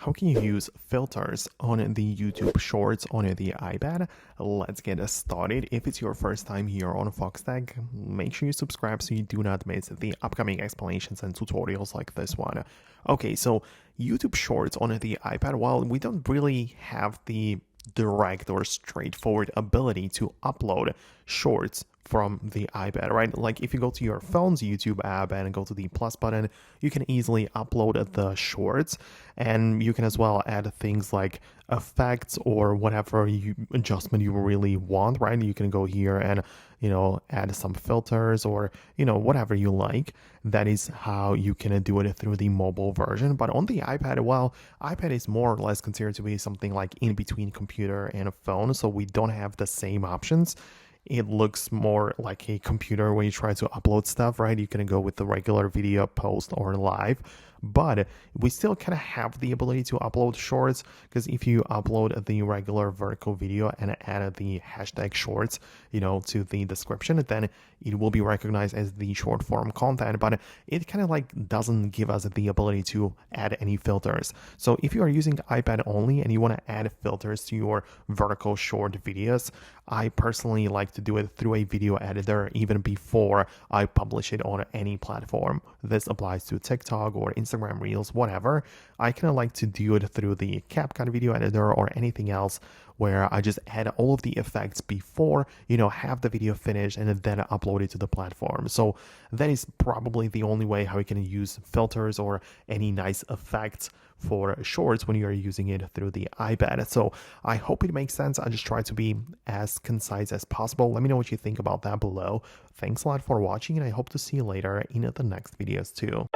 how can you use filters on the YouTube Shorts on the iPad? Let's get started. If it's your first time here on Foxtecc, make sure you subscribe so you do not miss the upcoming explanations and tutorials like this one. Okay, so YouTube Shorts on the iPad, well, we don't really have the direct or straightforward ability to upload shorts from the iPad, right? Like if you go to your phone's YouTube app and go to the plus button, you can easily upload the shorts, and you can as well add things like effects or whatever adjustment you really want, right? You can go here and add some filters or whatever you like. That is how you can do it through the mobile version. But on the iPad, well, iPad is more or less considered to be something like in between computer and a phone, so we don't have the same options. It looks more like a computer when you try to upload stuff, right? You can go with the regular video post or live, but we still kind of have the ability to upload shorts, because if you upload the regular vertical video and add the hashtag shorts, to the description, then it will be recognized as the short form content, but it kind of like doesn't give us the ability to add any filters. So if you are using iPad only and you want to add filters to your vertical short videos, I personally like to do it through a video editor even before I publish it on any platform. This applies to TikTok or Instagram Reels, whatever. I kind of like to do it through the CapCut video editor or anything else, where I just add all of the effects before, have the video finished and then upload it to the platform. So that is probably the only way how you can use filters or any nice effects for shorts when you're using it through the iPad. So I hope it makes sense. I just try to be as concise as possible. Let me know what you think about that below. Thanks a lot for watching, and I hope to see you later in the next videos too.